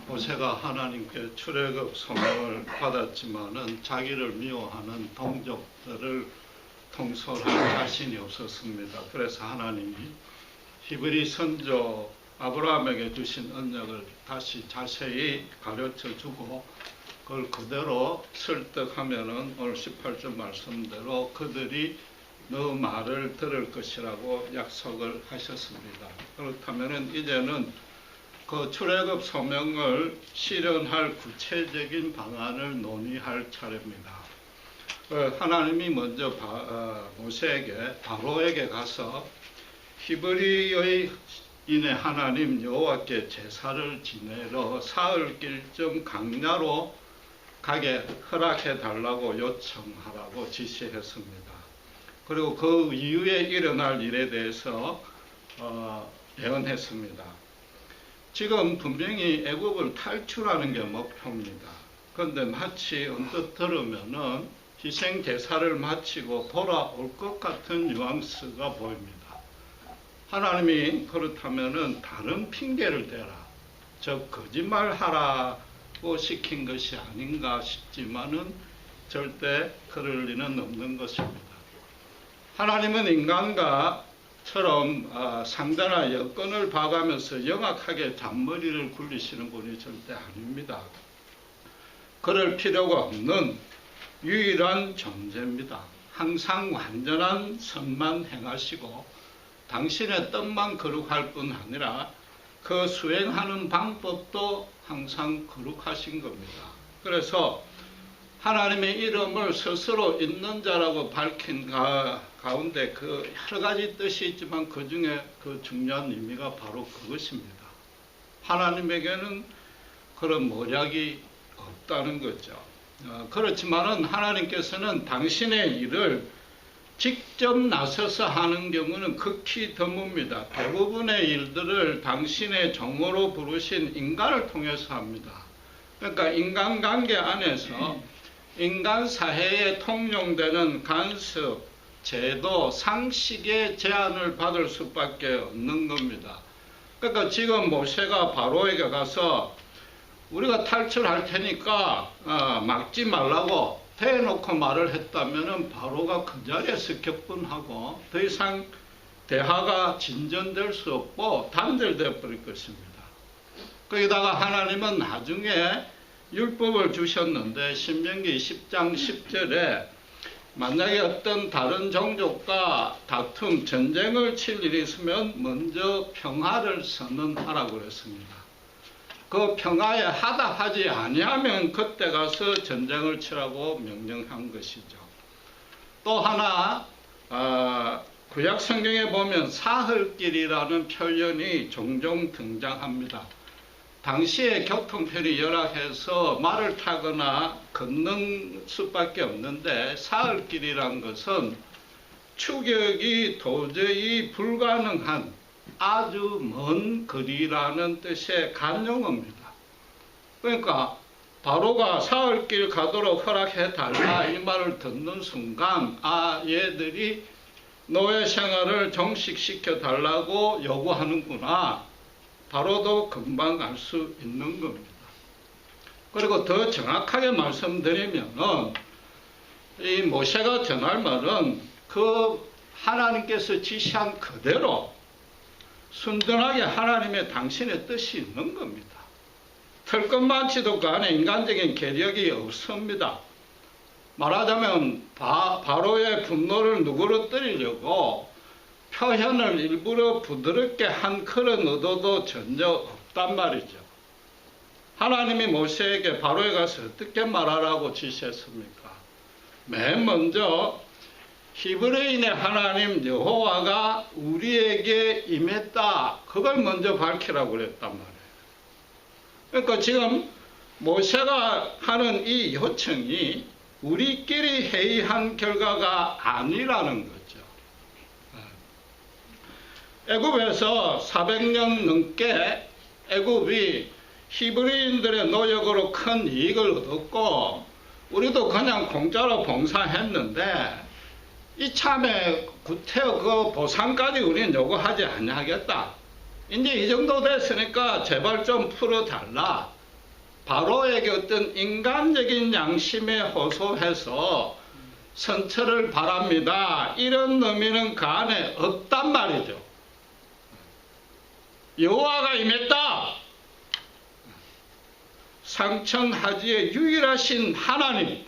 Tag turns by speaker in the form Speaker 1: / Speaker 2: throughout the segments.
Speaker 1: 모세가 하나님께 출애굽 소명을 받았지만은 자기를 미워하는 동족들을 통솔할 자신이 없었습니다. 그래서 하나님이 히브리 선조 아브라함에게 주신 언약을 다시 자세히 가르쳐 주고 그걸 그대로 설득하면은 오늘 18절 말씀대로 그들이 너 말을 들을 것이라고 약속을 하셨습니다. 그렇다면은 이제는 그 출애굽 소명을 실현할 구체적인 방안을 논의할 차례입니다. 하나님이 먼저 모세에게 바로에게 가서 히브리의 인의 하나님 여호와께 제사를 지내러 사흘길쯤 강야로 가게 허락해 달라고 요청하라고 지시했습니다. 그리고 그 이후에 일어날 일에 대해서 예언했습니다. 지금 분명히 애국을 탈출하는 게 목표입니다. 그런데 마치 언뜻 들으면은 희생 제사를 마치고 돌아올 것 같은 뉘앙스가 보입니다. 하나님이 그렇다면은 다른 핑계를 대라, 즉 거짓말하라고 시킨 것이 아닌가 싶지만은 절대 그럴 리는 없는 것입니다. 하나님은 인간과처럼 상대나 여건을 봐가면서 영악하게 잔머리를 굴리시는 분이 절대 아닙니다. 그럴 필요가 없는 유일한 존재입니다. 항상 완전한 선만 행하시고 당신의 뜻만 거룩할 뿐 아니라 그 수행하는 방법도 항상 거룩하신 겁니다. 그래서 하나님의 이름을 스스로 있는 자라고 밝힌 가운데 그 여러 가지 뜻이 있지만 그 중에 그 중요한 의미가 바로 그것입니다. 하나님에게는 그런 모략이 없다는 거죠. 그렇지만은 하나님께서는 당신의 일을 직접 나서서 하는 경우는 극히 드뭅니다. 대부분의 일들을 당신의 종으로 부르신 인간을 통해서 합니다. 그러니까 인간관계 안에서 인간 사회에 통용되는 간섭, 제도, 상식의 제한을 받을 수밖에 없는 겁니다. 그러니까 지금 모세가 바로에게 가서 우리가 탈출할 테니까 막지 말라고 대놓고 말을 했다면 바로가 그 자리에서 격분하고 더 이상 대화가 진전될 수 없고 단절되어 버릴 것입니다. 거기다가 하나님은 나중에 율법을 주셨는데 신명기 10장 10절에 만약에 어떤 다른 종족과 다툼, 전쟁을 칠 일이 있으면 먼저 평화를 선언하라고 그랬습니다. 그 평화에 하답하지 아니하면 그때 가서 전쟁을 치라고 명령한 것이죠. 또 하나 구약 성경에 보면 사흘길이라는 표현이 종종 등장합니다. 당시에 교통편이 열악해서 말을 타거나 걷는 수밖에 없는데 사흘길이란 것은 추격이 도저히 불가능한 아주 먼 거리라는 뜻의 간용어입니다. 그러니까 바로가 사흘길 가도록 허락해달라 이 말을 듣는 순간 얘들이 노예 생활을 종식시켜 달라고 요구하는구나. 바로도 금방 알 수 있는 겁니다. 그리고 더 정확하게 말씀드리면은 이 모세가 전할 말은 그 하나님께서 지시한 그대로 순전하게 하나님의 당신의 뜻이 있는 겁니다. 틀 것 많지도 않은 인간적인 계력이 없습니다. 말하자면 바로의 분노를 누그러뜨리려고 표현을 일부러 부드럽게 한 그런 의도도 전혀 없단 말이죠. 하나님이 모세에게 바로에 가서 어떻게 말하라고 지시했습니까? 맨 먼저 히브리인의 하나님 여호와가 우리에게 임했다. 그걸 먼저 밝히라고 그랬단 말이에요. 그러니까 지금 모세가 하는 이 요청이 우리끼리 회의한 결과가 아니라는 거죠. 애굽에서 400년 넘게 애굽이 히브리인들의 노력으로 큰 이익을 얻었고 우리도 그냥 공짜로 봉사했는데 이참에 구태여 그 보상까지 우리는 요구하지 아니하겠다. 이제 이 정도 됐으니까 제발 좀 풀어달라. 바로에게 어떤 인간적인 양심에 호소해서 선처를 바랍니다. 이런 의미는 그 안에 없단 말이죠. 여호와가 임했다. 상천하지의 유일하신 하나님,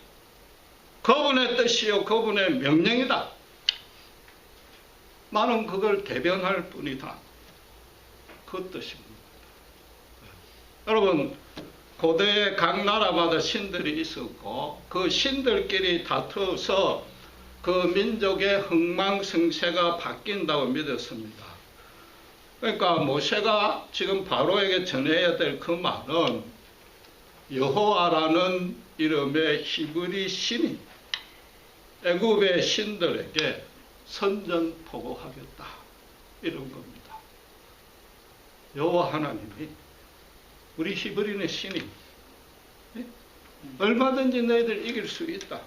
Speaker 1: 그분의 뜻이요 그분의 명령이다. 나는 그걸 대변할 뿐이다. 그 뜻입니다. 여러분, 고대에 각 나라마다 신들이 있었고 그 신들끼리 다투어서 그 민족의 흥망성쇠가 바뀐다고 믿었습니다. 그러니까 모세가 지금 바로에게 전해야 될 그 말은 여호와라는 이름의 히브리 신이 애굽의 신들에게 선전포고하겠다, 이런 겁니다. 여호와 하나님이 우리 히브리인의 신이 얼마든지 너희들 이길 수 있다.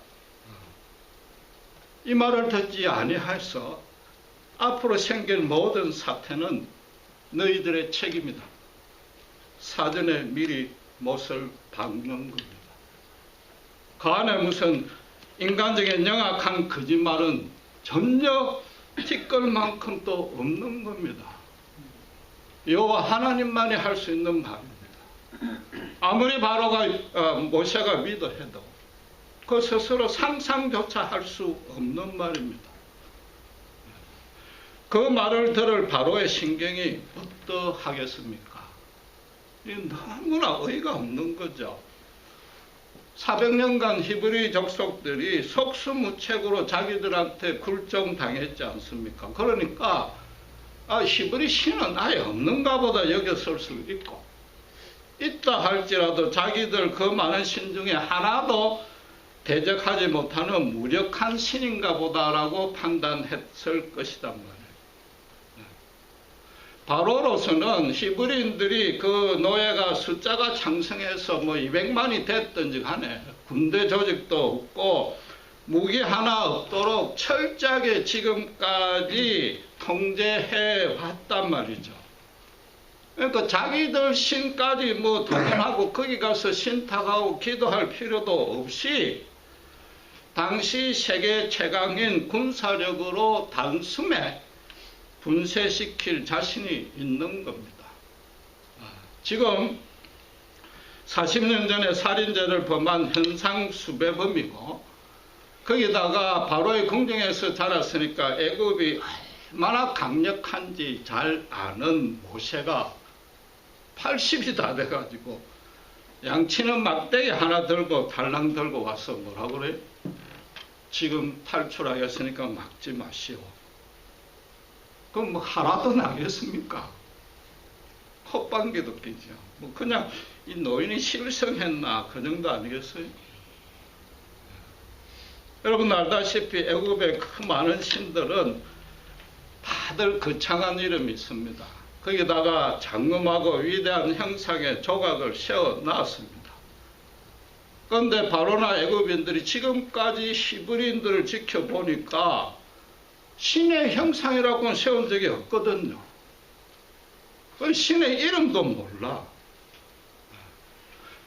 Speaker 1: 이 말을 듣지 아니해서 앞으로 생길 모든 사태는 너희들의 책임이다. 사전에 미리 못을 박는 겁니다. 그 안에 무슨 인간적인 영악한 거짓말은 전혀 티끌만큼도 없는 겁니다. 여호와 하나님만이 할 수 있는 말입니다. 아무리 바로가 모세가 믿어 해도 그 스스로 상상조차 할 수 없는 말입니다. 그 말을 들을 바로의 신경이 어떠하겠습니까? 너무나 어이가 없는 거죠. 400년간 히브리 족속들이 속수무책으로 자기들한테 굴종당했지 않습니까? 그러니까 히브리 신은 아예 없는가 보다 여겼을 수 있고, 있다 할지라도 자기들 그 많은 신 중에 하나도 대적하지 못하는 무력한 신인가 보다라고 판단했을 것이단 말이에요. 바로로서는 히브리인들이 그 노예가 숫자가 창성해서 200만이 됐든지 간에 군대 조직도 없고 무기 하나 없도록 철저하게 지금까지 통제해 왔단 말이죠. 그러니까 자기들 신까지 도전하고 거기 가서 신탁하고 기도할 필요도 없이 당시 세계 최강인 군사력으로 단숨에 분쇄시킬 자신이 있는 겁니다. 지금 40년 전에 살인죄를 범한 현상 수배범이고 거기다가 바로의 궁정에서 자랐으니까 애굽이 얼마나 강력한지 잘 아는 모세가 80이 다 돼가지고 양치는 막대기 하나 들고 달랑 들고 와서 뭐라 그래요? 지금 탈출하였으니까 막지 마시오. 그럼 하나도 나겠습니까? 콧방귀도 끼죠. 그냥 이 노인이 실성했나 그 정도 아니겠어요? 여러분 알다시피 애굽의 그 많은 신들은 다들 거창한 이름이 있습니다. 거기다가 장엄하고 위대한 형상의 조각을 세워놨습니다. 그런데 바로나 애굽인들이 지금까지 히브리인들을 지켜보니까 신의 형상이라고는 세운 적이 없거든요. 신의 이름도 몰라.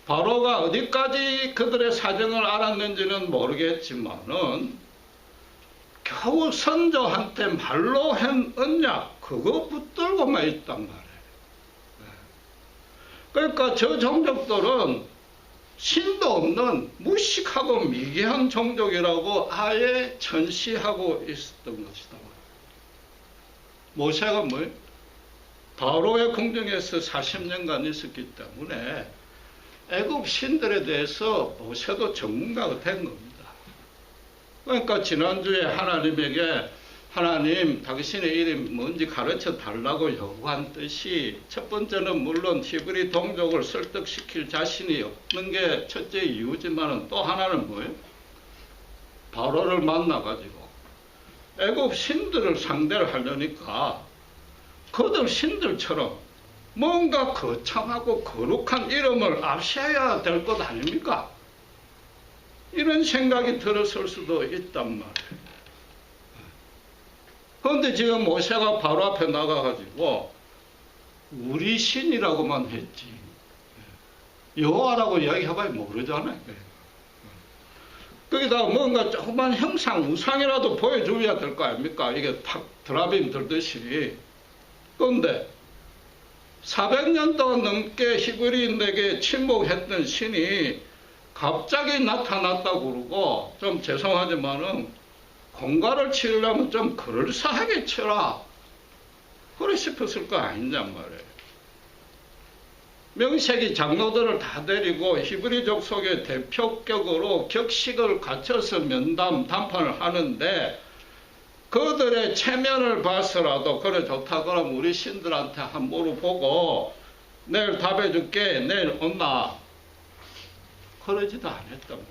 Speaker 1: 바로가 어디까지 그들의 사정을 알았는지는 모르겠지만은 겨우 선조한테 말로 한 언약 그거 붙들고만 있단 말이에요. 그러니까 저 종족들은 신도 없는 무식하고 미개한 종족이라고 아예 전시하고 있었던 것이다. 모세가 뭐예요? 바로의 궁정에서 40년간 있었기 때문에 애굽 신들에 대해서 모세도 전문가가 된 겁니다. 그러니까 지난주에 하나님에게 하나님 당신의 이름이 뭔지 가르쳐 달라고 요구한 뜻이 첫 번째는 물론 히브리 동족을 설득시킬 자신이 없는 게 첫째 이유지만 또 하나는 뭐예요? 바로를 만나가지고 애굽 신들을 상대를 하려니까 그들 신들처럼 뭔가 거창하고 거룩한 이름을 앞세워야 될 것 아닙니까? 이런 생각이 들었을 수도 있단 말이에요. 그런데 지금 모세가 바로 앞에 나가가지고 우리 신이라고만 했지 여호와라고 이야기해봐야 모르잖아요. 거기다가 뭔가 조그만 형상, 우상이라도 보여줘야 될 거 아닙니까? 이게 탁 드라빔 들듯이. 그런데 400년 동안 넘게 히브리인에게 침묵했던 신이 갑자기 나타났다고 그러고, 좀 죄송하지만은 공갈을 치려면 좀 그럴싸하게 쳐라, 그래 싶었을 거 아니냔 말이에요. 명색이 장로들을 다 데리고 히브리족 속의 대표격으로 격식을 갖춰서 담판을 하는데, 그들의 체면을 봐서라도 그래 좋다 그럼 우리 신들한테 한 물어보고 내일 답해줄게, 내일 온나, 그러지도 않았단 말이에요.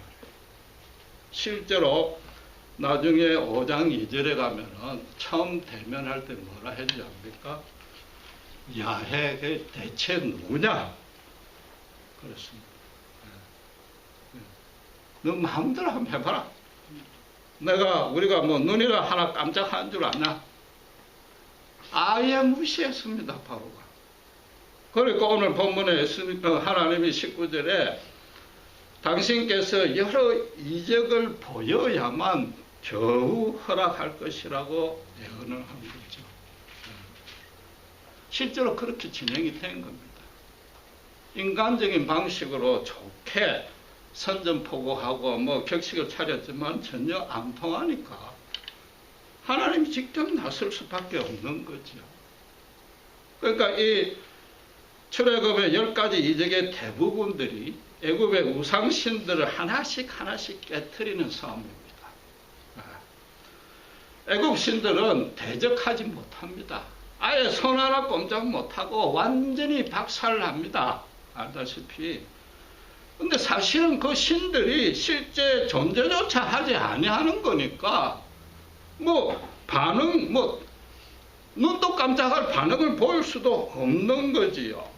Speaker 1: 실제로 나중에 5장 2절에 가면은 처음 대면할 때 뭐라 했지 않습니까? 야해, 그 대체 누구냐? 그렇습니다. 너 마음대로 한번 해봐라. 우리가 뭐 눈이라 하나 깜짝한 줄 아냐? 아예 무시했습니다, 바로가. 그러니까 오늘 본문에 하나님이 19절에 당신께서 여러 이적을 보여야만 겨우 허락할 것이라고 예언을 한 거죠. 실제로 그렇게 진행이 된 겁니다. 인간적인 방식으로 좋게 선전포고하고 뭐 격식을 차렸지만 전혀 안 통하니까 하나님이 직접 나설 수밖에 없는 거죠. 그러니까 이 출애굽의 10가지 이적의 대부분들이 애굽의 우상신들을 하나씩 깨트리는 싸움입니다. 애굽 신들은 대적하지 못합니다. 아예 손 하나 꼼짝 못하고 완전히 박살납니다. 알다시피. 근데 사실은 그 신들이 실제 존재조차 하지 아니하는 거니까 눈도 깜짝할 반응을 보일 수도 없는 거지요.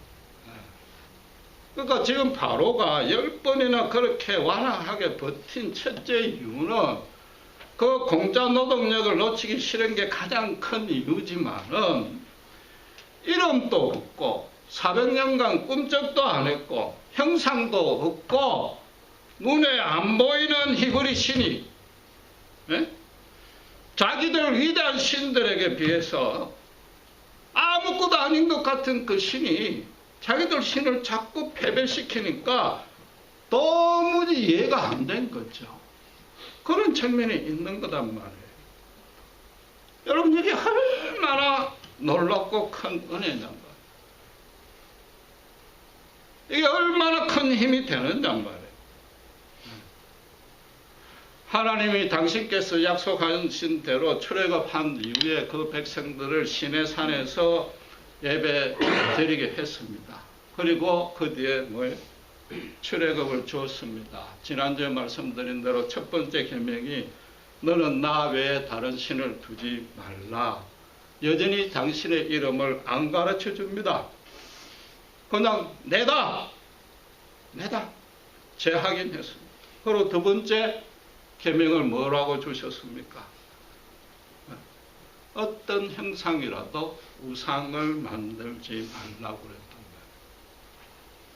Speaker 1: 그러니까 지금 바로가 10번이나 그렇게 완화하게 버틴 첫째 이유는 그 공짜 노동력을 놓치기 싫은 게 가장 큰 이유지만은, 이름도 없고 400년간 꿈쩍도 안 했고 형상도 없고 눈에 안 보이는 히브리 신이 자기들 위대한 신들에게 비해서 아무것도 아닌 것 같은 그 신이 자기들 신을 자꾸 패배시키니까 도무지 이해가 안 된 거죠. 그런 측면이 있는 거단 말이에요. 여러분, 이게 얼마나 놀랍고 큰 은혜냔 말이에요. 이게 얼마나 큰 힘이 되는냔 말이에요. 하나님이 당신께서 약속하신 대로 출애굽한 이후에 그 백성들을 시내산에서 예배 드리게 했습니다. 그리고 그 뒤에 출애굽을 주었습니다. 지난주에 말씀드린 대로 첫 번째 계명이 너는 나 외에 다른 신을 두지 말라. 여전히 당신의 이름을 안 가르쳐 줍니다. 그냥 내다 재확인했습니다. 그리고 두 번째 계명을 뭐라고 주셨습니까? 어떤 형상이라도 우상을 만들지 말라고 그랬던 거예요.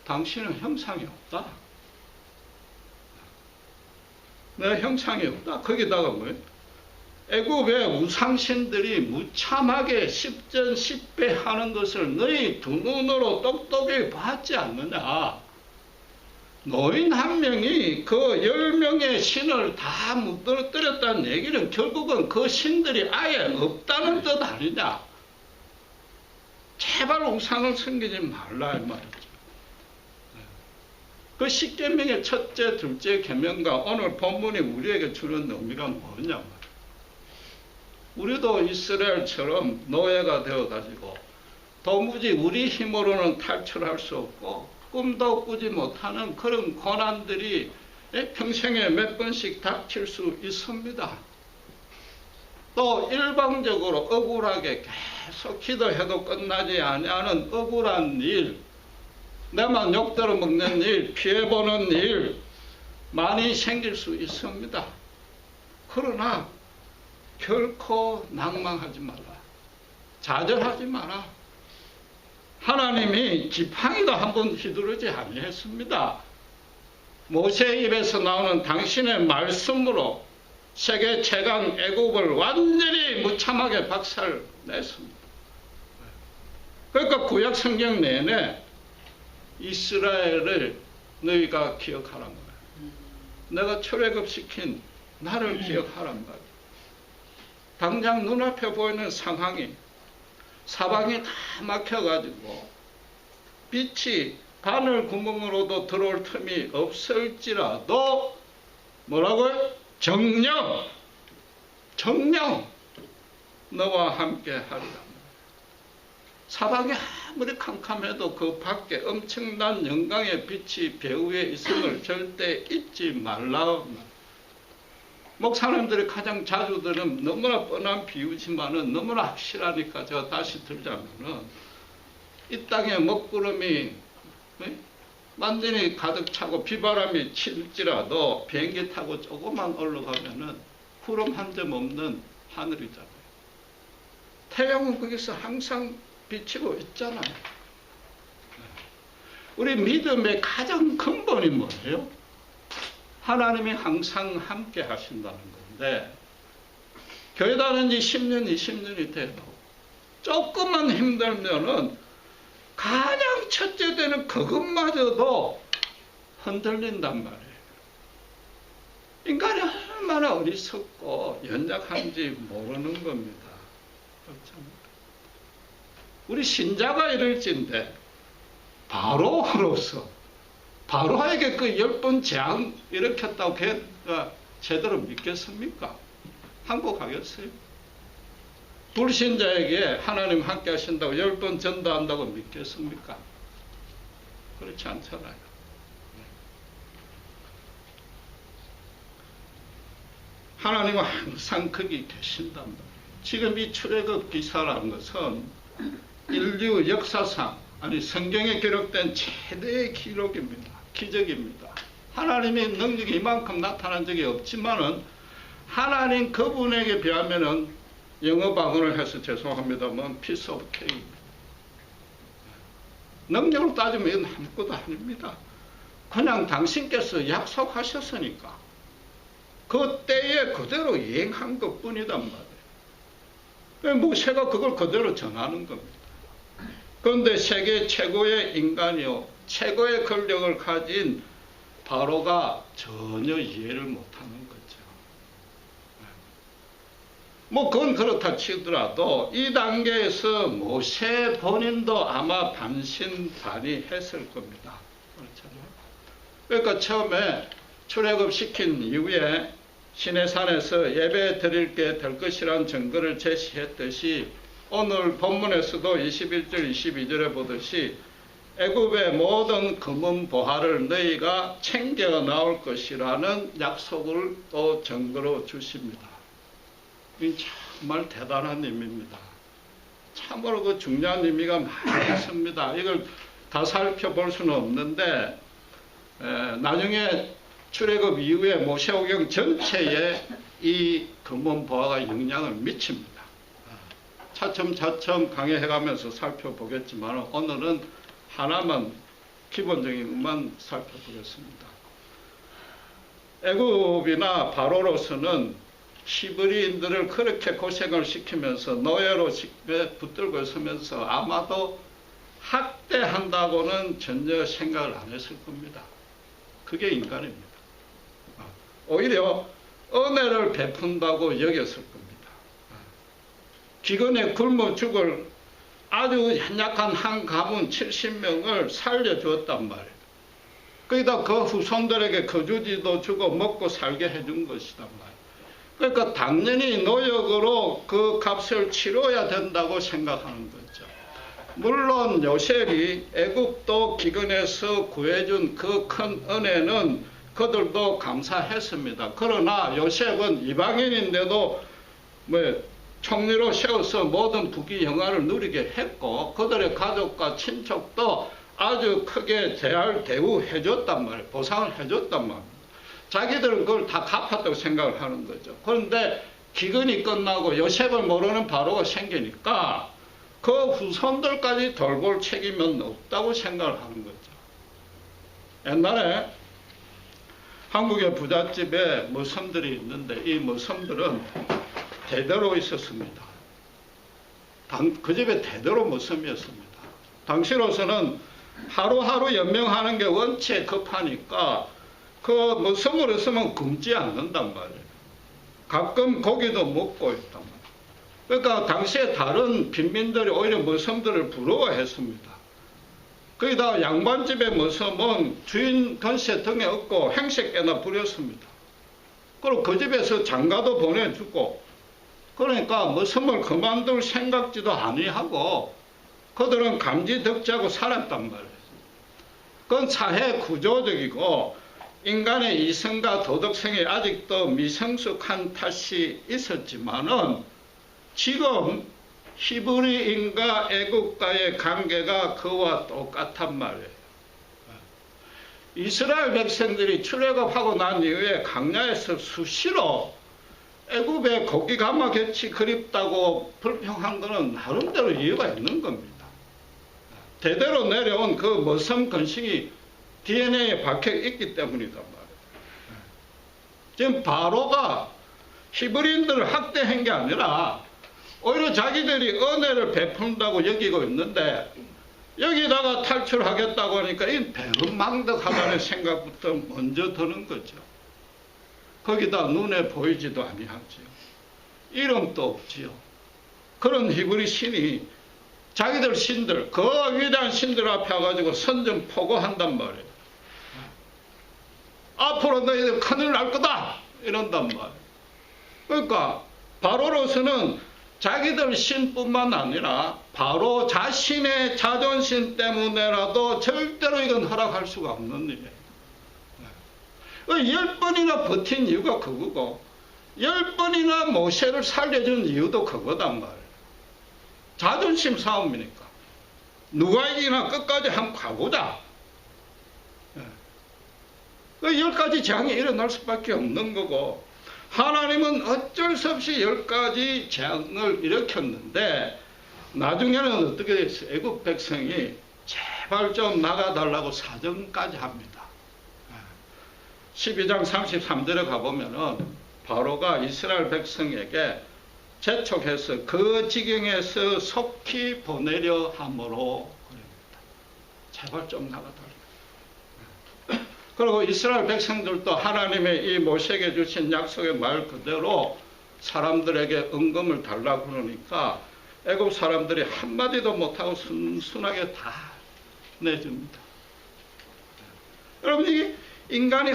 Speaker 1: 당신은 형상이 없다. 내 형상이 없다. 거기다가 애굽의 우상신들이 무참하게 10전 10배 하는 것을 너희 두 눈으로 똑똑히 봤지 않느냐. 노인 한 명이 그 10명의 신을 다 무너뜨렸다는 얘기는 결국은 그 신들이 아예 없다는 뜻 아니냐. 제발 우상을 섬기지 말라 이 말이죠. 그 10계명의 첫째, 둘째 계명과 오늘 본문이 우리에게 주는 의미가 뭐냐 말이에요. 우리도 이스라엘처럼 노예가 되어가지고 도무지 우리 힘으로는 탈출할 수 없고 꿈도 꾸지 못하는 그런 고난들이 평생에 몇 번씩 닥칠 수 있습니다. 또 일방적으로 억울하게 계속 기도해도 끝나지 아니하는 억울한 일, 내만 욕들어 먹는 일, 피해보는 일 많이 생길 수 있습니다. 그러나 결코 낭망하지 마라. 좌절하지 마라. 하나님이 지팡이도 한번 휘두르지 아니했습니다. 모세의 입에서 나오는 당신의 말씀으로 세계 최강 애국을 완전히 무참하게 박살냈습니다. 그러니까 구약 성경 내내 이스라엘을 너희가 기억하란 말이야. 내가 출애굽시킨 나를 기억하란 말이야. 당장 눈앞에 보이는 상황이 사방이 다 막혀가지고 빛이 바늘 구멍으로도 들어올 틈이 없을지라도 뭐라고요? 정령 너와 함께 하리라. 사방이 아무리 캄캄해도 그 밖에 엄청난 영광의 빛이 배후에 있음을 절대 잊지 말라. 목사님들이 가장 자주 들은 너무나 뻔한 비유지만은 너무나 확실하니까 제가 다시 들자면은 이 땅에 먹구름이 완전히 가득 차고 비바람이 칠지라도 비행기 타고 조금만 올라가면은 구름 한 점 없는 하늘이잖아요. 태양은 거기서 항상 비치고 있잖아요. 우리 믿음의 가장 근본이 뭐예요? 하나님이 항상 함께 하신다는 건데, 교회 다닌 지 10년, 20년이 돼도 조금만 힘들면은 가장 첫째 되는 그것마저도 흔들린단 말이에요. 인간이 얼마나 어리석고 연약한지 모르는 겁니다. 그렇잖아요. 우리 신자가 이럴진데 바로로서 바로에게 그 10번 재앙 일으켰다고 걔가 제대로 믿겠습니까? 한국 가겠어요? 불신자에게 하나님 함께 하신다고 10번 전도한다고 믿겠습니까? 그렇지 않잖아요. 하나님은 항상 거기 계신단 말이에요. 지금 이 출애굽 기사라는 것은 인류 역사상, 아니 성경에 기록된 최대의 기록입니다. 기적입니다. 하나님의 능력이 이만큼 나타난 적이 없지만은 하나님 그분에게 비하면은 영어 방언을 해서 죄송합니다만 piece of cake. 능력을 따지면 이건 아무것도 아닙니다. 그냥 당신께서 약속하셨으니까 그 때에 그대로 이행한 것뿐이단 말이에요. 모세가 그걸 그대로 전하는 겁니다. 그런데 세계 최고의 인간이요 최고의 권력을 가진 바로가 전혀 이해를 못하는 거죠. 뭐 그건 그렇다 치더라도 이 단계에서 모세 본인도 아마 반신반의했을 겁니다. 그렇잖아요. 그러니까 처음에 출애굽 시킨 이후에 시내산에서 예배 드릴게 될 것이라는 증거를 제시했듯이 오늘 본문에서도 21절 22절에 보듯이 애굽의 모든 금은 보화를 너희가 챙겨 나올 것이라는 약속을 또 증거로 주십니다. 이 정말 대단한 의미입니다. 참으로 그 중요한 의미가 많이 있습니다. 이걸 다 살펴볼 수는 없는데 나중에 출애굽 이후에 모세오경 전체에 이 금은 보화가 영향을 미칩니다. 차츰차츰 강해가면서 살펴보겠지만 오늘은 하나만 기본적인 것만 살펴보겠습니다. 애굽이나 바로로서는 히브리인들을 그렇게 고생을 시키면서 노예로 붙들고 있으면서 아마도 학대한다고는 전혀 생각을 안 했을 겁니다. 그게 인간입니다. 오히려 은혜를 베푼다고 여겼을 겁니다. 기근에 굶어 죽을 아주 연약한 한 가문 70명을 살려주었단 말이에요. 거기다 그 후손들에게 거주지도 주고 먹고 살게 해준 것이단 말이에요. 그러니까 당연히 노역으로 그 값을 치러야 된다고 생각하는 거죠. 물론 요셉이 애굽도 기근에서 구해준 그 큰 은혜는 그들도 감사했습니다. 그러나 요셉은 이방인인데도 총리로 세워서 모든 부귀 영화를 누리게 했고 그들의 가족과 친척도 아주 크게 대우해줬단 말이에요. 보상을 해줬단 말이에요. 자기들은 그걸 다 갚았다고 생각을 하는 거죠. 그런데 기근이 끝나고 요셉을 모르는 바로가 생기니까 그 후손들까지 돌볼 책임은 없다고 생각을 하는 거죠. 옛날에 한국의 부잣집에 머슴들이 있는데 이 머슴들은 대대로 있었습니다. 그 집에 대대로 머슴이었습니다. 당시로서는 하루하루 연명하는 게 원체 급하니까 그 머슴을 했으면 굶지 않는단 말이에요. 가끔 고기도 먹고 있단 말이에요. 그러니까 당시에 다른 빈민들이 오히려 머슴들을 부러워했습니다. 거기다가 양반집의 머슴은 주인 건세 등에 업고 행색깨나 부렸습니다. 그리고 그 집에서 장가도 보내주고, 그러니까 머슴을 그만둘 생각지도 아니하고 그들은 감지덕지하고 살았단 말이에요. 그건 사회 구조적이고 인간의 이성과 도덕성이 아직도 미성숙한 탓이 있었지만은 지금 히브리인과 애국과의 관계가 그와 똑같단 말이에요. 이스라엘 백성들이 출애굽하고 난 이후에 광야에서 수시로 애굽의 고기 가마 곁이 그립다고 불평한 것은 나름대로 이유가 있는 겁니다. 대대로 내려온 그 머슴 근성이 DNA에 박혀 있기 때문이단 말이에요. 지금 바로가 히브리인들을 학대한 게 아니라 오히려 자기들이 은혜를 베푼다고 여기고 있는데 여기다가 탈출하겠다고 하니까 이 배은망덕하다는 생각부터 먼저 드는 거죠. 거기다 눈에 보이지도 아니하지요. 이름도 없지요. 그런 히브리 신이 자기들 신들, 그 위대한 신들 앞에 와가지고 선전포고한단 말이에요. 앞으로 너희들 큰일 날 거다! 이런단 말이에요. 그러니까 바로로서는 자기들 신뿐만 아니라 바로 자신의 자존심 때문에라도 절대로 이건 허락할 수가 없는 일이에요. 10번이나 버틴 이유가 그거고 10번이나 모세를 살려준 이유도 그거단 말이에요. 자존심 싸움이니까. 누가 이기나 끝까지 한번 가보자. 10가지 재앙이 일어날 수밖에 없는 거고 하나님은 어쩔 수 없이 10가지 재앙을 일으켰는데 나중에는 어떻게 됐어요? 애국 백성이 제발 좀 나가달라고 사정까지 합니다. 12장 33절에 가보면은 바로가 이스라엘 백성에게 재촉해서 그 지경에서 속히 보내려 함으로 그럽니다. 제발 좀 나가달라. 그리고 이스라엘 백성들도 하나님의 이 모세에게 주신 약속의 말 그대로 사람들에게 은금을 달라고 그러니까 애굽 사람들이 한마디도 못하고 순순하게 다 내줍니다. 여러분 이게 인간이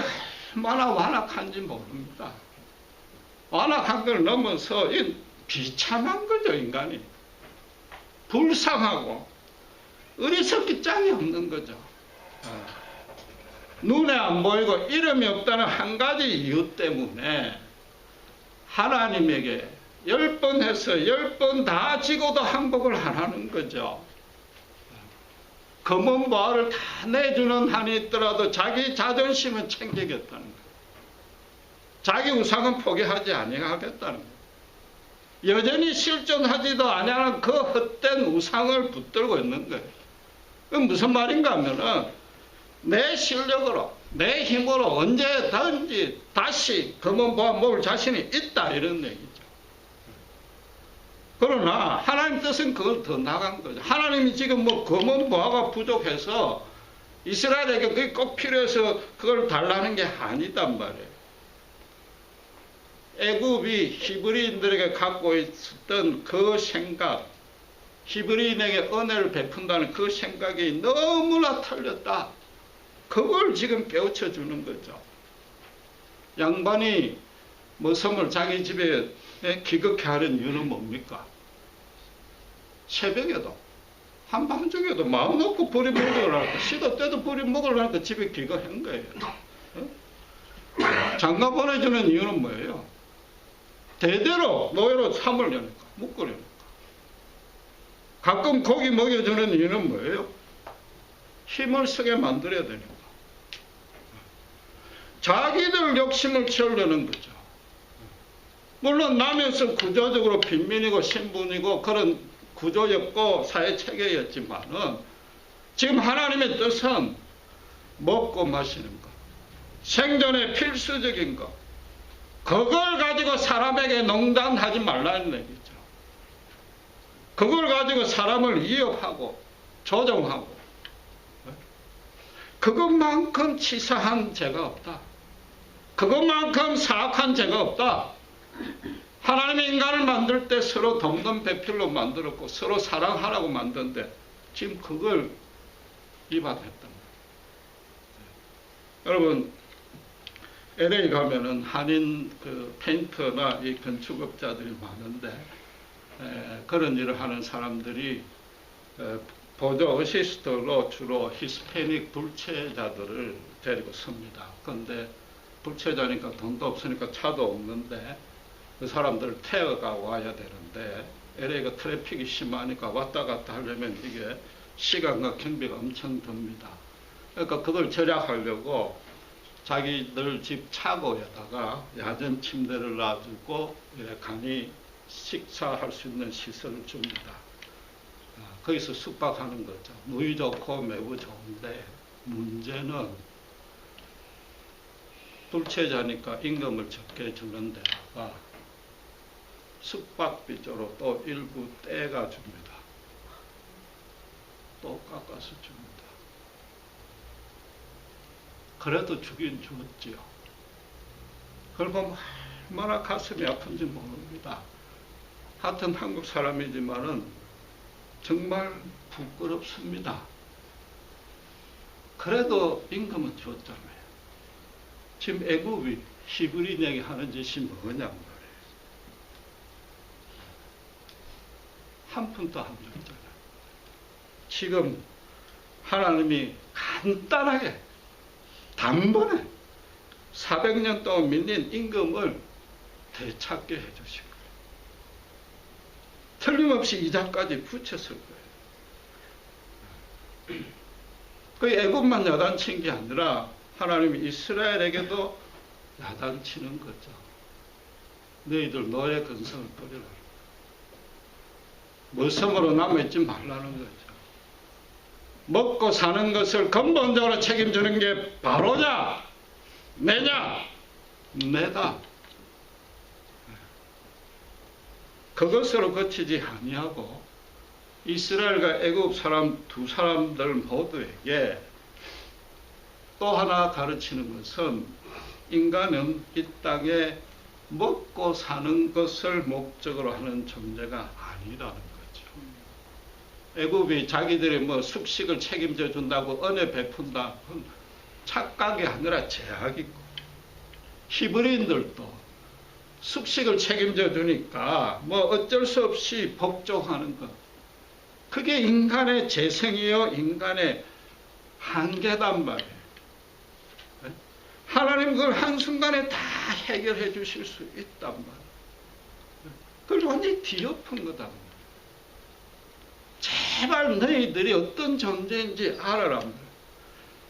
Speaker 1: 얼마나 완악한지 모릅니다. 완악한 걸 넘어서 비참한 거죠. 인간이 불쌍하고 어리석기 짝이 없는 거죠. 눈에 안 보이고 이름이 없다는 한 가지 이유 때문에 하나님에게 10번 해서 10번 다 지고도 항복을 안 하는 거죠. 검은 보화를 다 내주는 한이 있더라도 자기 자존심은 챙기겠다는 거예요. 자기 우상은 포기하지 아니하겠다는 거예요. 여전히 실존하지도 아니하는 그 헛된 우상을 붙들고 있는 거예요. 그건 무슨 말인가 하면은 내 실력으로 내 힘으로 언제든지 다시 검은 보화 먹을 자신이 있다 이런 얘기죠. 그러나 하나님 뜻은 그걸 더 나간 거죠. 하나님이 지금 뭐 검은 보화가 부족해서 이스라엘에게 그게 꼭 필요해서 그걸 달라는 게 아니단 말이에요. 애굽이 히브리인들에게 갖고 있었던 그 생각, 히브리인에게 은혜를 베푼다는 그 생각이 너무나 틀렸다. 그걸 지금 깨우쳐 주는 거죠. 양반이 머슴을 자기 집에 기겁케 하는 이유는 뭡니까? 새벽에도 한밤중에도 마음 놓고 버리 먹으려고 시도 때도 버리 먹으려고 집에 기겁한 거예요. 장가 보내주는 이유는 뭐예요? 대대로 노예로 삼으려니까 묶으려니까. 가끔 고기 먹여주는 이유는 뭐예요? 힘을 쓰게 만들어야 되니까. 자기들 욕심을 채우려는 거죠. 물론 남에서 구조적으로 빈민이고 신분이고 그런 구조였고 사회 체계였지만은 지금 하나님의 뜻은 먹고 마시는 것, 생존에 필수적인 것, 그걸 가지고 사람에게 농단하지 말라는 얘기죠. 그걸 가지고 사람을 위협하고 조종하고 그것만큼 치사한 죄가 없다. 그것만큼 사악한 죄가 없다. 하나님이 인간을 만들 때 서로 동등배필로 만들었고 서로 사랑하라고 만든데 지금 그걸 위반했단 말이에요. 여러분 LA 가면은 한인 그 페인터나 이 건축업자들이 많은데 그런 일을 하는 사람들이 보조 어시스트로 주로 히스패닉 불체자들을 데리고 섭니다. 그런데 불체자니까 돈도 없으니까 차도 없는데 그 사람들을 태워가 와야 되는데 LA가 트래픽이 심하니까 왔다 갔다 하려면 이게 시간과 경비가 엄청 듭니다. 그러니까 그걸 절약하려고 자기들 집 차고에다가 야전 침대를 놔주고 간이 식사할 수 있는 시설을 줍니다. 거기서 숙박하는 거죠. 누이 좋고 매우 좋은데 문제는 불체자니까 임금을 적게 주는 데다가 숙박비조로 또 일부 떼가 줍니다. 또 깎아서 줍니다. 그래도 주긴 줬지요. 그걸 보면 얼마나 가슴이 아픈지 모릅니다. 같은 한국 사람이지만은 정말 부끄럽습니다. 그래도 임금은 줬잖아요. 지금 애굽이 히브리인에게 하는 짓이 뭐냐 말이에요. 한 푼도 안 줬잖아요. 지금 하나님이 간단하게 단번에 400년 동안 밀린 임금을 되찾게 해주신 거예요. 틀림없이 이자까지 붙였을 거예요. 그 애굽만 야단친 게 아니라 하나님이 이스라엘에게도 야단치는 거죠. 너희들 너의 근성을 버리라. 머슴으로 남아있지 말라는 거죠. 먹고 사는 것을 근본적으로 책임지는 게 바로냐? 내냐? 내다. 그것으로 그치지 아니하고 이스라엘과 애굽 사람 두 사람들 모두에게 또 하나 가르치는 것은 인간은 이 땅에 먹고 사는 것을 목적으로 하는 존재가 아니라는 거죠. 애굽이 자기들이 뭐 숙식을 책임져 준다고 은혜 베푼다. 착각이 아니라 제약이고 히브리인들도 숙식을 책임져 주니까 뭐 어쩔 수 없이 복종하는 것. 그게 인간의 재성이요 인간의 한계단 말이에요. 하나님 그걸 한순간에 다 해결해 주실 수 있단 말이에요. 그걸 완전히 뒤엎은 거단 말이에요. 제발 너희들이 어떤 존재인지 알아라.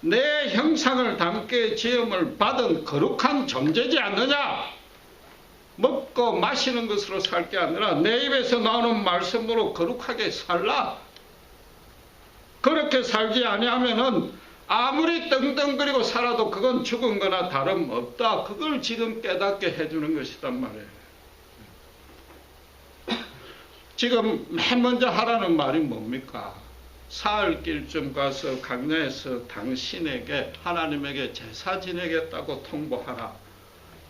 Speaker 1: 내 형상을 담게 지음을 받은 거룩한 존재지 않느냐? 먹고 마시는 것으로 살 게 아니라 내 입에서 나오는 말씀으로 거룩하게 살라. 그렇게 살지 아니하면은 아무리 떵떵거리고 살아도 그건 죽은 거나 다름없다. 그걸 지금 깨닫게 해주는 것이단 말이에요. 지금 맨 먼저 하라는 말이 뭡니까? 사흘길쯤 가서 강야에서 당신에게 하나님에게 제사 지내겠다고 통보하라.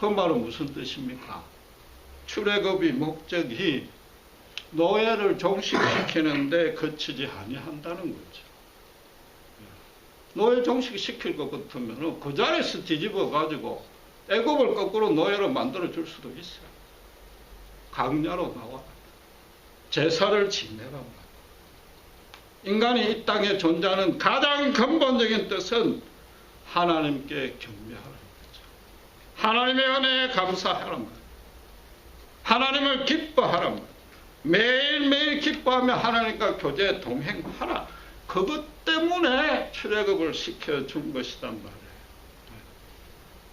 Speaker 1: 그 말은 무슨 뜻입니까? 출애굽의 목적이 노예를 종식시키는데 그치지 아니한다는 거죠. 노예 종식시킬 것 같으면 그 자리에서 뒤집어 가지고 애굽을 거꾸로 노예로 만들어 줄 수도 있어요. 강야로 나와라. 제사를 지내라. 인간이 이 땅에 존재하는 가장 근본적인 뜻은 하나님께 경배하라는 거죠. 하나님의 은혜에 감사하란 말이에요. 하나님을 기뻐하란 말이에요. 매일매일 기뻐하며 하나님과 교제에 동행하라. 그것 때문에 출애굽을 시켜준 것이단 말이에요.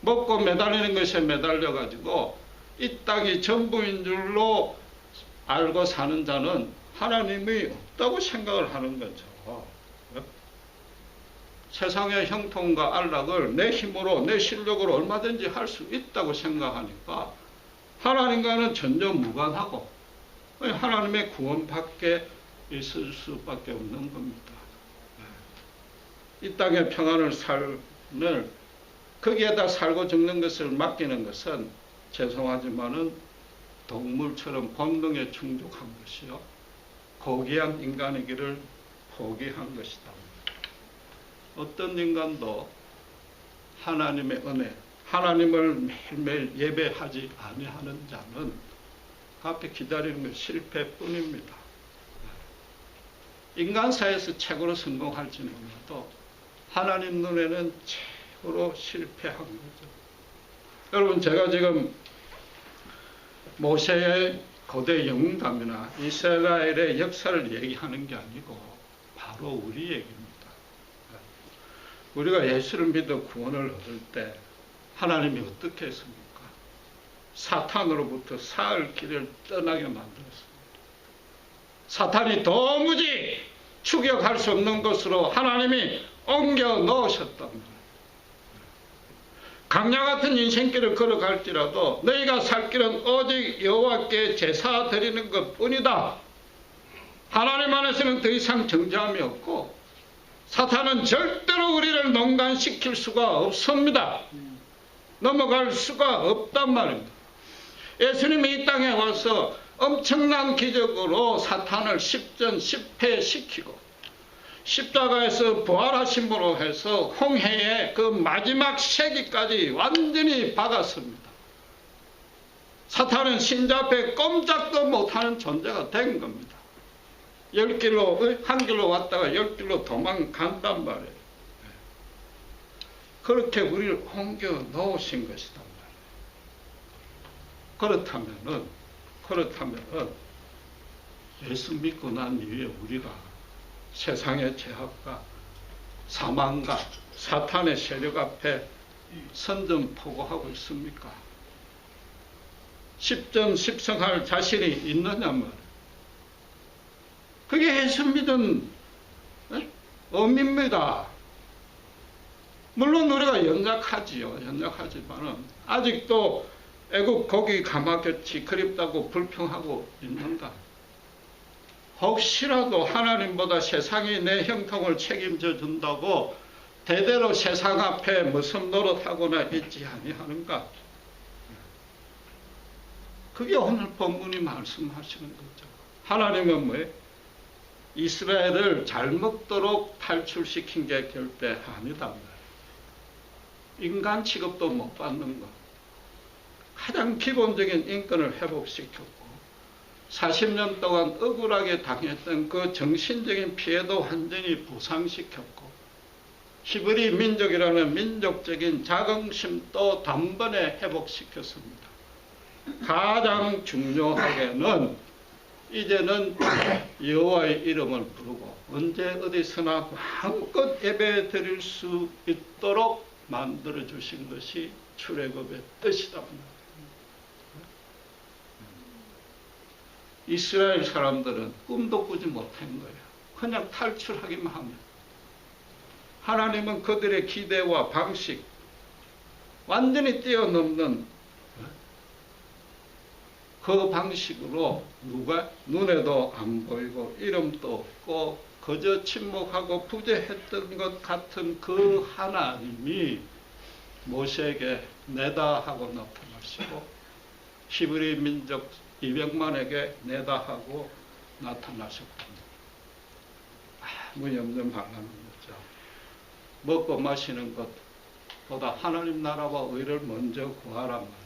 Speaker 1: 먹고 매달리는 것에 매달려가지고 이 땅이 전부인 줄로 알고 사는 자는 하나님이 없다고 생각을 하는 거죠. 세상의 형통과 안락을 내 힘으로, 내 실력으로 얼마든지 할 수 있다고 생각하니까 하나님과는 전혀 무관하고 하나님의 구원 밖에 있을 수밖에 없는 겁니다. 이 땅의 평안을 거기에다 살고 죽는 것을 맡기는 것은 죄송하지만은 동물처럼 본능에 충족한 것이요, 고귀한 인간이기를 포기한 것이다. 어떤 인간도 하나님의 은혜, 하나님을 매일매일 예배하지 아니하는 자는 그 앞에 기다리는 것 실패뿐입니다. 인간사에서 최고로 성공할지는 몰라도 하나님 눈에는 최고로 실패한 거죠. 여러분, 제가 지금 모세의 고대 영웅담이나 이스라엘의 역사를 얘기하는 게 아니고 바로 우리 얘기입니다. 우리가 예수를 믿어 구원을 얻을 때 하나님이 어떻게 했습니까? 사탄으로부터 사흘 길을 떠나게 만들었습니다. 사탄이 도무지 추격할 수 없는 것으로 하나님이 옮겨 넣으셨단 말이에요. 강야 같은 인생길을 걸어갈지라도 너희가 살 길은 오직 여호와께 제사 드리는 것뿐이다. 하나님 안에서는 더 이상 정죄함이 없고 사탄은 절대로 우리를 농간시킬 수가 없습니다. 넘어갈 수가 없단 말입니다. 예수님이 이 땅에 와서 엄청난 기적으로 사탄을 십전십패시키고 십자가에서 부활하심으로 해서 홍해의 그 마지막 세기까지 완전히 박았습니다. 사탄은 신자 앞에 꼼짝도 못하는 존재가 된 겁니다. 한 길로 왔다가 10길로 도망간단 말이에요. 그렇게 우리를 옮겨 놓으신 것이단 말이에요. 그렇다면은 예수 믿고 난 이후에 우리가 세상의 죄악과 사망과 사탄의 세력 앞에 선전포고하고 있습니까? 십전십승할 자신이 있느냐 말이에요. 그게 예수 믿은 의미입니다. 물론 우리가 연약하지만은 아직도 애국 고기 가마솥이 그립다고 불평하고 있는가? 혹시라도 하나님보다 세상이 내 형통을 책임져 준다고 대대로 세상 앞에 무슨 노릇하거나 있지 아니하는가? 그게 오늘 본문이 말씀하시는 거죠. 하나님은 뭐예요? 이스라엘을 잘 먹도록 탈출시킨 게 절대 아니다. 인간 취급도 못 받는 것, 가장 기본적인 인권을 회복시켰고 40년 동안 억울하게 당했던 그 정신적인 피해도 완전히 보상시켰고 히브리 민족이라는 민족적인 자긍심도 단번에 회복시켰습니다. 가장 중요하게는 이제는 여호와의 이름을 부르고 언제 어디서나 마음껏 예배 드릴 수 있도록 만들어 주신 것이 출애굽의 뜻이다. 이스라엘 사람들은 꿈도 꾸지 못한 거예요. 그냥 탈출하기만 하면. 하나님은 그들의 기대와 방식 완전히 뛰어넘는 그 방식으로 누가 눈에도 안 보이고 이름도 없고 그저 침묵하고 부재했던 것 같은 그 하나님이 모세에게 내다 하고 나타나시고 히브리 민족 200만에게 내다 하고 나타나셨습니다. 아무 염려 말라는 거죠. 먹고 마시는 것보다 하나님 나라와 의를 먼저 구하란 말이에요.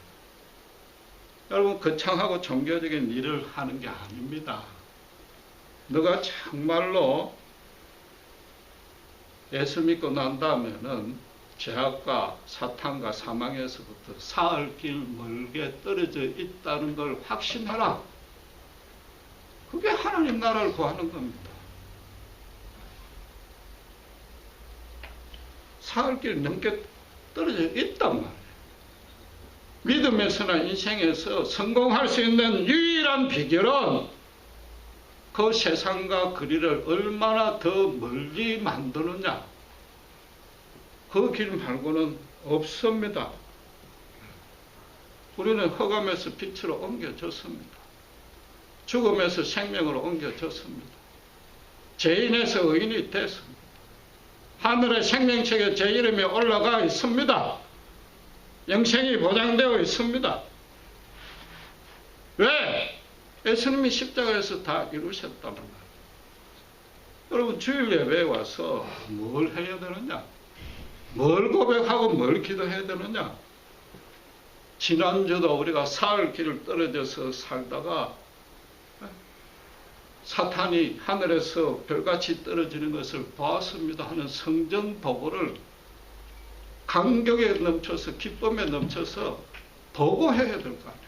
Speaker 1: 여러분, 거창하고 종교적인 일을 하는 게 아닙니다. 너가 정말로 예수 믿고 난 다음에는 죄악과 사탄과 사망에서부터 사흘 길 멀게 떨어져 있다는 걸 확신해라. 그게 하나님 나라를 구하는 겁니다. 사흘 길 넘게 떨어져 있단 말이에요. 믿음에서나 인생에서 성공할 수 있는 유일한 비결은 그 세상과 거리를 얼마나 더 멀리 만드느냐. 그 길 말고는 없습니다. 우리는 흑암에서 빛으로 옮겨졌습니다. 죽음에서 생명으로 옮겨졌습니다. 죄인에서 의인이 됐습니다. 하늘의 생명책에 제 이름이 올라가 있습니다. 영생이 보장되어 있습니다. 왜? 예수님이 십자가에서 다 이루셨단 말이에요. 여러분, 주일 예배에 와서 뭘 해야 되느냐? 뭘 고백하고 뭘 기도해야 되느냐? 지난주도 우리가 사흘 길을 떨어져서 살다가 사탄이 하늘에서 별같이 떨어지는 것을 보았습니다 하는 성전 보고를 감격에 넘쳐서 기쁨에 넘쳐서 보고해야 될 거 아니에요.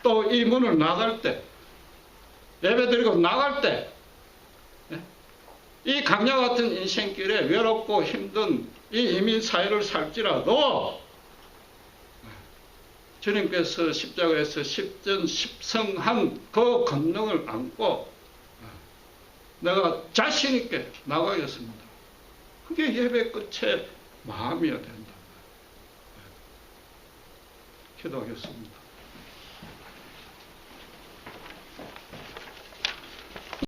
Speaker 1: 또 이 문을 나갈 때, 예배드리고 나갈 때, 이 강야 같은 인생길에 외롭고 힘든 이 이민 사회를 살지라도 주님께서 십자가에서 십전십성한 그 권능을 안고 내가 자신 있게 나가겠습니다. 그게 예배 끝에 마음이어야 된다. 기도하겠습니다.